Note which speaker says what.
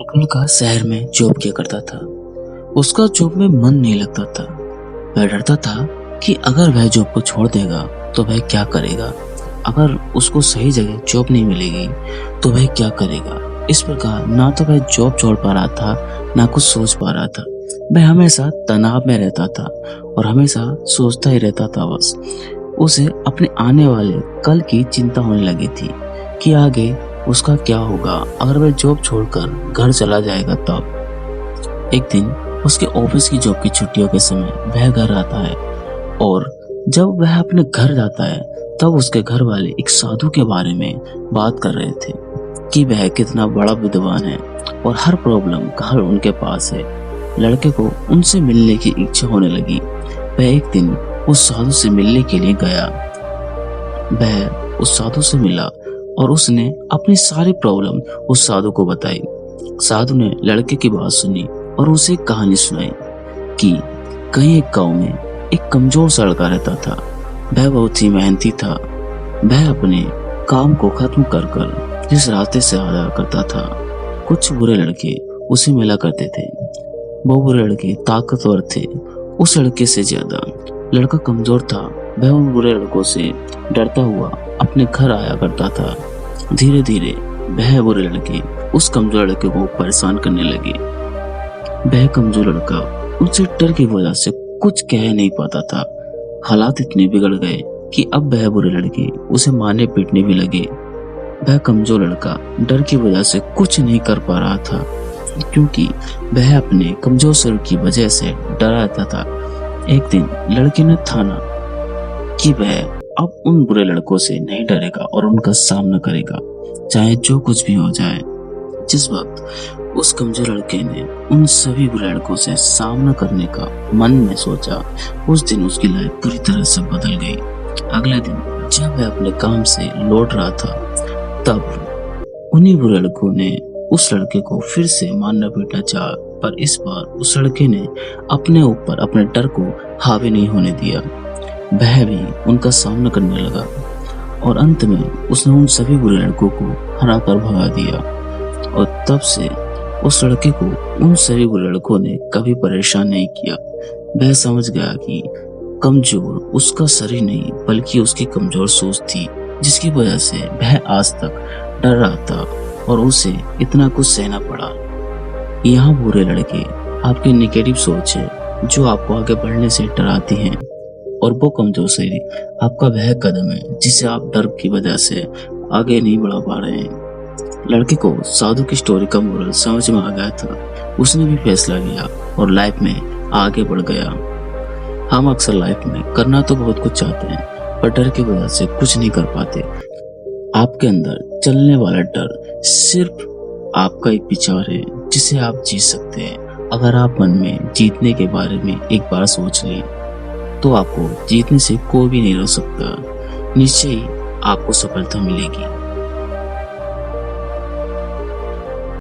Speaker 1: एक लड़का शहर में जॉब किया करता था। उसका जॉब में मन नहीं लगता था। वह डरता था कि अगर वह जॉब को छोड़ देगा तो वह क्या करेगा। अगर उसको सही जगह जॉब नहीं मिलेगी तो वह क्या करेगा। इस प्रकार ना तो वह जॉब छोड़ पा रहा था, ना कुछ सोच पा रहा था। वह हमेशा तनाव में रहता था और हमेशा सोचता ही रहता था। बस उसे अपने आने वाले कल की चिंता होने लगी थी कि आगे उसका क्या होगा अगर वह जॉब छोड़कर घर चला जाएगा। तब एक दिन उसके ऑफिस की जॉब की छुट्टियों के समय वह घर आता है और जब वह अपने घर जाता है तब उसके घर वाले एक साधु के बारे में बात कर रहे थे कि वह कितना बड़ा विद्वान है और हर प्रॉब्लम का हल उनके पास है। लड़के को उनसे मिलने की इच्छा होने लगी। वह एक दिन उस साधु से मिलने के लिए गया। वह उस साधु से मिला और उसने अपनी सारी प्रॉब्लम उस साधु को बताई। साधु ने लड़के की बात सुनी और उसे एक कहानी सुनाई कि कहीं एक गांव में एक कमजोर सा लड़का रहता था। वह बहुत ही मेहनती था। वह अपने काम को खत्म कर कर जिस रास्ते से आया करता था, कुछ बुरे लड़के उसे मिला करते थे। वो बुरे लड़के ताकतवर थे उस लड़के से ज्यादा। लड़का कमजोर था। वह उन बुरे लड़कों से डरता हुआ अपने घर आया करता था। धीरे धीरे वह बुरे लड़के उस कमजोर लड़के को परेशान करने लगे। वह कमजोर लड़का उनसे डर की वजह से कुछ कह नहीं पाता था। हालात इतने बिगड़ गए कि अब वह बुरे लड़के उसे मारने पीटने भी लगे। वह कमजोर लड़का डर की वजह से कुछ नहीं कर पा रहा था क्योंकि वह अपने कमजोर शरीर की वजह से डरा रहता था। एक दिन लड़के ने ठाना कि वह अब उन बुरे लड़कों से नहीं डरेगा और उनका सामना करेगा, चाहे जो कुछ भी हो जाए। जिस वक्त उस कमजोर लड़के ने उन सभी बुरे लड़कों से सामना करने का मन में सोचा, उस दिन उसकी लाइफ पूरी तरह से बदल गई। अगले दिन जब वह अपने काम से लौट रहा था तब उन्हीं बुरे लड़कों ने उस लड़के को फिर से मारना पीटना चाहा, पर इस बार उस लड़के ने अपने ऊपर अपने डर को हावी नहीं होने दिया। वह भी उनका सामना करने लगा और अंत में उसने उन सभी बुरे लड़कों को हरा कर भगा दिया। और तब से उस लड़के को उन सभी बुरे लड़कों ने कभी परेशान नहीं किया। वह समझ गया कि कमजोर उसका शरीर नहीं बल्कि उसकी कमजोर सोच थी, जिसकी वजह से वह आज तक डर रहा था और उसे इतना कुछ सहना पड़ा। यहाँ बुरे लड़के आपकी नेगेटिव सोच है जो आपको आगे बढ़ने से डराती हैं, और वो कमजोर शरीर आपका वह कदम है जिसे आप डर की वजह से आगे नहीं बढ़ा पा रहे हैं। लड़के को साधु की स्टोरी का मोरल समझ में आ गया था। उसने भी फैसला लिया और लाइफ में आगे बढ़ गया। हम अक्सर लाइफ में करना तो बहुत कुछ चाहते हैं पर डर की वजह से कुछ नहीं कर पाते। आपके अंदर चलने वाला डर सिर्फ आपका एक विचार है जिसे आप जीत सकते हैं। अगर आप मन में जीतने के बारे में एक बार सोच लें तो आपको जीतने से कोई भी नहीं रोक सकता। निश्चय ही आपको सफलता मिलेगी।